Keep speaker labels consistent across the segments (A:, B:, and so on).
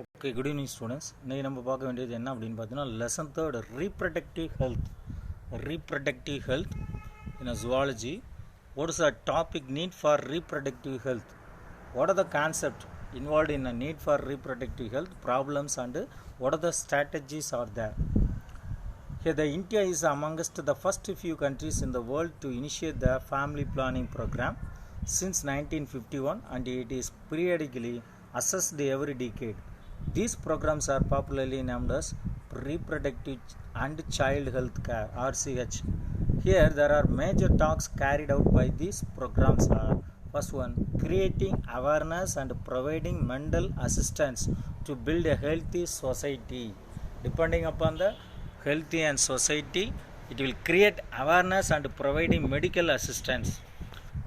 A: Okay, good evening students. இன்னைக்கு நம்ம பார்க்க வேண்டியது என்ன அப்படின்னு பார்த்தீங்கன்னா lesson third reproductive health. Reproductive health in a zoology. What is the topic need for reproductive health? What are the concept involved in a need for reproductive health problems and what are the strategies are there? Here the India is amongst the first few countries in the world to initiate the family planning program since 1951 and it is periodically assessed every decade. These programs are popularly named as Reproductive and Child Health Care RCH. Here there are major talks carried out by these programs are first one, creating awareness and providing mental assistance to build a healthy society. Depending upon the healthy and society, it will create awareness and providing medical assistance.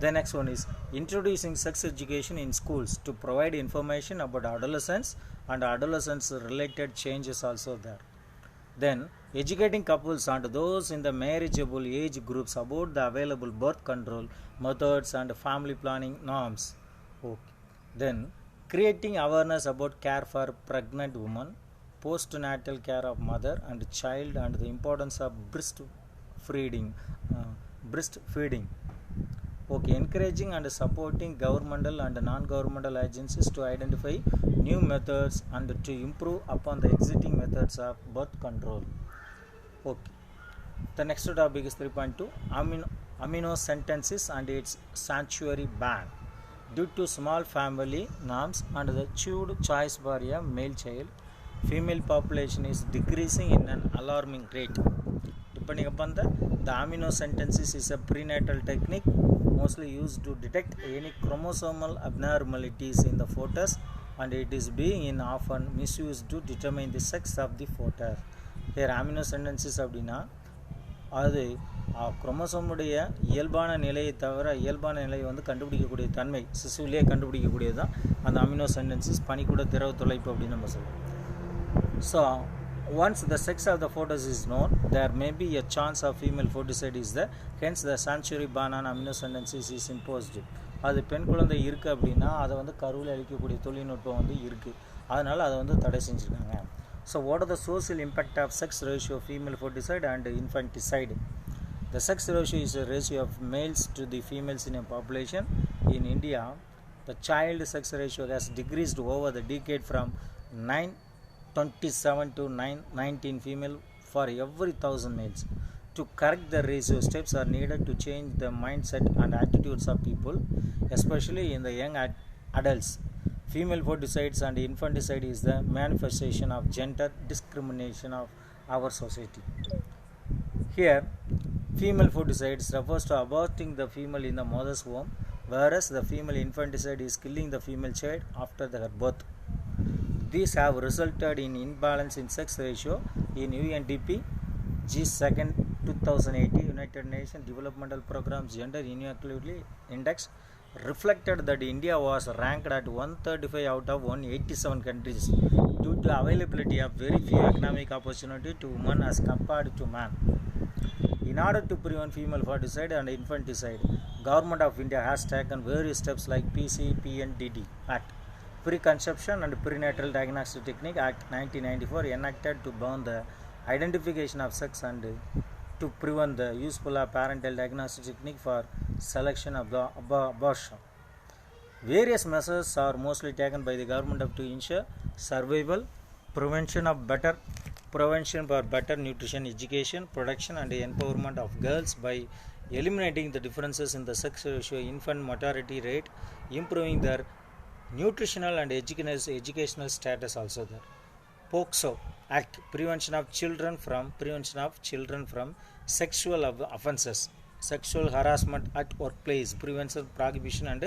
A: The next one is introducing sex education in schools to provide information about adolescence and adolescence related changes also there. Then educating couples and those in the marriageable age groups about the available birth control methods and family planning norms. Okay. Then creating awareness about care for pregnant women, postnatal care of mother and child and the importance of breastfeeding. Okay, encouraging and supporting governmental and non-governmental agencies to identify new methods and to improve upon the existing methods of birth control. Okay, the next topic is 3.2 amino sentences and its sanctuary ban. Due to small family norms and the chewed choice for a male child, female population is decreasing in an alarming rate. Depending upon the amino sentences is a prenatal technique mostly used to detect any chromosomal abnormalities in the fetus and it is being often misused to determine the sex of the fetus. Here amino sentences அப்படின்னா அது குரோமோசோமுடைய இயல்பான நிலையை தவிர இயல்பான நிலையை வந்து கண்டுபிடிக்கக்கூடிய தன்மை சிசுவிலே கண்டுபிடிக்கக்கூடியது தான் அந்த அமினோ சென்டென்சஸ் பனிக்கூட திரவ தொலைப்பு அப்படின்னு நம்ம சொல்லுவோம். So once the sex of the fetus is known, there may be a chance of female feticide is there. Hence the sanctuary ban on amino sentences is imposed. அது பெண் குழந்தை இருக்குது அப்படின்னா அதை வந்து கருவில் அளிக்கக்கூடிய தொழில்நுட்பம் வந்து இருக்குது, அதனால் அதை வந்து தடை செஞ்சுருக்காங்க. So what are the social impact of sex ratio female foeticide and infanticide? The sex ratio is a ratio of males to the females in a population. In India, the child sex ratio has decreased over the decade from 927 to 919 female for every 1000 males. To correct the ratio, steps are needed to change the mindset and attitudes of people, especially in the young adults. Female fertilization and infanticide is the manifestation of gender discrimination of our society. Here, female fertilization refers to aborting the female in the mother's womb, whereas the female infanticide is killing the female child after their birth. These have resulted in imbalance in sex ratio in UNDP G2 2018 United Nations Developmental Program's Gender Inequality Index reflected that India was ranked at 135 out of 187 countries due to availability of very few economic opportunity to women as compared to man. In order to prevent female fertilization and infanticide, Government of India has taken various steps like PCPNDD Act, Preconception and Prenatal Diagnostic Technique Act 1994 enacted to ban the identification of sex and to prevent the useful of parental diagnostic technique for selection of the abortion. Various measures are mostly taken by the government to ensure survival, prevention for better nutrition, education, protection and empowerment of girls by eliminating the differences in the sex ratio, infant mortality rate, improving their nutritional and educational status also there. POCSO Act, prevention of children from sexual offences, sexual harassment at workplace, prevention, prohibition and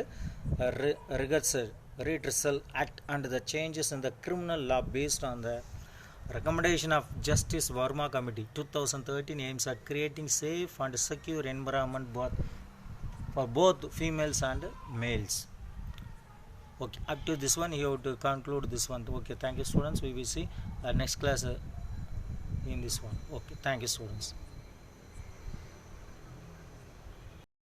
A: redressal act and the changes in the criminal law based on the recommendation of Justice Verma Committee 2013 aims at creating safe and secure environment for both females and males. Okay, up to this one you have to conclude this one. Okay, thank you students. We will see next class in this one. Okay, thank you students.